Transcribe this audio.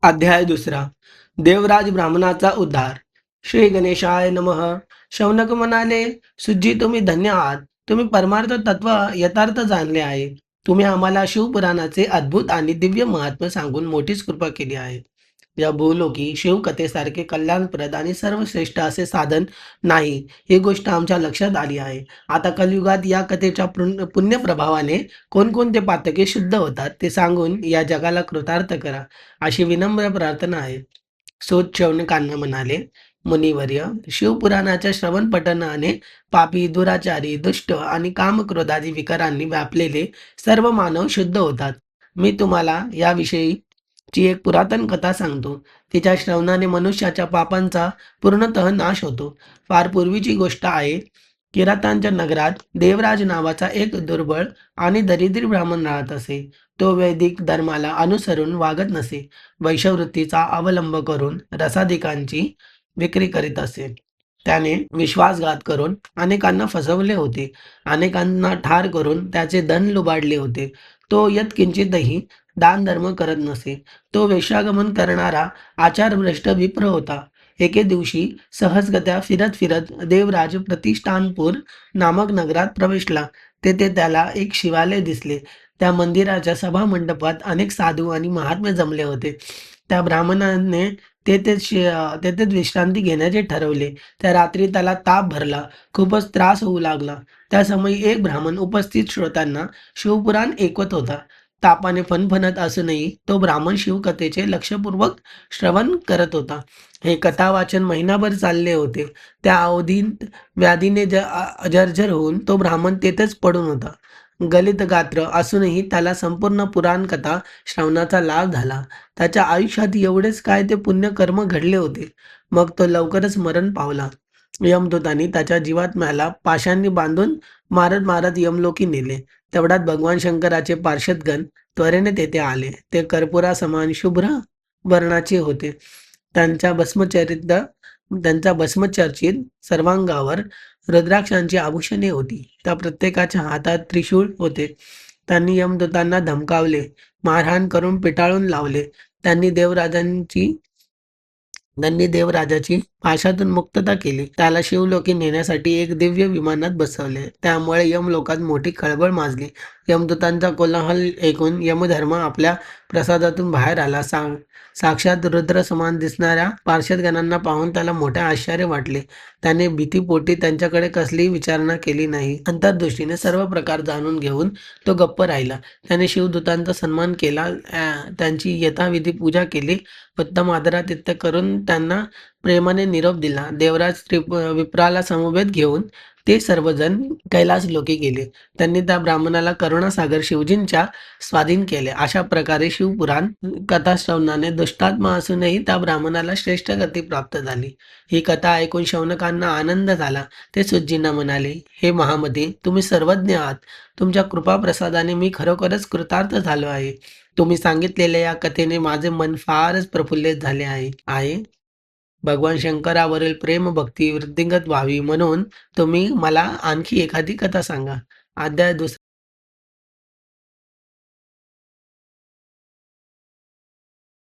अध्याय दुसरा. देवराज ब्राह्मणाचा उद्धार. श्री गणेशाय नमः. शौनक म्हणाले, सुजी तुम्ही धन्य आहात. तुम्ही परमार्थ तत्व यथार्थ जाणले आहे. तुम्ही आम्हाला शिवपुराणाचे अद्भुत आणि दिव्य महात्म्य सांगून मोठीच कृपा केली आहे. या भूलोकी शिवकथेसारखे कल्याणप्रद आणि सर्वश्रेष्ठ असे साधन नाही, ही गोष्ट आमच्या लक्षात आली आहे. आता कलियुगात या कथेच्या पुण्यप्रभावाने कोणकोणते पातके शुद्ध होतात ते सांगून या जगाला कृतार्थ करा, अशी विनम्र प्रार्थना आहे. सूत शौनकांना म्हणाले, मुनिवर्य, शिवपुराणाच्या श्रवण पठणाने पापी, दुराचारी, दुष्ट आणि कामक्रोधादी विकारांनी व्यापलेले सर्व मानव शुद्ध होतात. मी तुम्हाला याविषयीची एक पुरातन कथा सांगतो. तिच्या श्रवणाने मनुष्याच्या पापांचा पूर्णतः नाश होतो. फार पूर्वीची गोष्ट आहे. किरातांच्या नगरात देवराज नावाचा एक दुर्बळ आणि दरिद्री ब्राह्मण राहत असे. तो वैदिक धर्माला अनुसरून वागत नसे. वैश्यवृत्तीचा अवलंब करून रसादिकांची विक्री करीत असे. त्याने विश्वासघात करून अनेकांना फसवले होते. अनेकांना ठार करून त्याचे धन लुबाडले होते. तो यत्किंचितही दान धर्म करत नसे. तो वेश्यागमन करणारा आचारभ्रष्ट विप्र होता. एके दिवशी सहजगत्या फिरत फिरत देवराज प्रतिष्ठानपूर नामक नगरात प्रवेशला. तेथे त्याला एक शिवालय दिसले. त्या मंदिराच्या सभामंडपात अनेक साधू आणि महात्मे जमले होते. त्या ब्राह्मणाने तेथेच विश्रांती घेण्याचे ठरवले. त्या रात्री त्याला ताप भरला. खूपच त्रास होऊ लागला. त्या समयी एक ब्राह्मण उपस्थित श्रोत्यांना शिवपुराण ऐकवत होता. तापाने फणफणत असूनही तो ब्राह्मण शिवकथेचे लक्षपूर्वक श्रवण करत होता. हे कथावाचन महिनाभर चालले होते. त्या अवधीत व्याधीने जर्जर होऊन तो ब्राह्मण तेथेच पडून होता. गलित गात्र असूनही त्याला संपूर्ण पुराण कथा श्रवणाचा लाभ झाला. त्याच्या आयुष्यात एवढेच काय ते पुण्यकर्म घडले होते. मग तो लवकरच मरण पावला. यमदूतांनी त्याच्या जीवात्म्याला पाशांनी बांधून मारत मारत यमलोकी नेले. तेवढ्यात भगवान शंकराचे पार्षदगण त्वरेने तेथे आले. ते कर्पुरासमान शुभ्र वर्णाचे होते. त्यांच्या भस्मचरित त्यांच्या भस्मचर्चित सर्वांगावर रुद्राक्षांची आभूषणे होती. त्या प्रत्येकाच्या हातात त्रिशूळ होते. त्यांनी यमदूतांना धमकावले, मारहाण करून पिटाळून लावले. त्यांनी देवराजाची पाशातून मुक्तता केली. त्याला शिवलोकी नेण्यासाठी एक दिव्य विमानात बसवले. त्यामुळे यमलोकात मोठी खळबळ माजली. यमदूतांचा कोलाहल ऐकून यमधर्म आपल्या प्रसादातून बाहेर आला. साक्षात रुद्र समान दिसणाऱ्या पार्षदगणांना पाहून त्याला मोठे आश्चर्य वाटले. त्याने भीतीपोटी त्यांच्याकडे कसलीही विचारणा केली नाही. अंतर्दृष्टीने सर्व प्रकार जाणून घेऊन तो गप्प राहिला. त्याने शिवदूतांचा सन्मान केला, त्यांची यथाविधी पूजा केली. उत्तम आदरातिथ्य करून त्यांना प्रेमाने निरोप दिला. देवराज विप्राला समवेत घेऊन ते सर्वजण कैलास लोकी गेले. त्यांनी त्या ब्राह्मणाला करुणासागर शिवजींच्या स्वाधीन केले. अशा प्रकारे शिवपुराण कथा श्रवणाने दुष्टात्मा असूनही त्या ब्राह्मणाला श्रेष्ठ गती प्राप्त झाली. ही कथा ऐकून शौनकांना आनंद झाला. ते सुज्जींना म्हणाले, हे महामते, तुम्ही सर्वज्ञ आहात. तुमच्या कृपाप्रसादाने मी खरोखरच कृतार्थ झालो आहे. तुम्ही सांगितलेल्या या कथेने माझे मन फारच प्रफुल्लित झाले आहे. भगवान शंकरावरील प्रेम भक्ती वृद्धिंगत व्हावी म्हणून तुम्ही मला आणखी एखादी कथा सांगा. अध्याय दुसरा.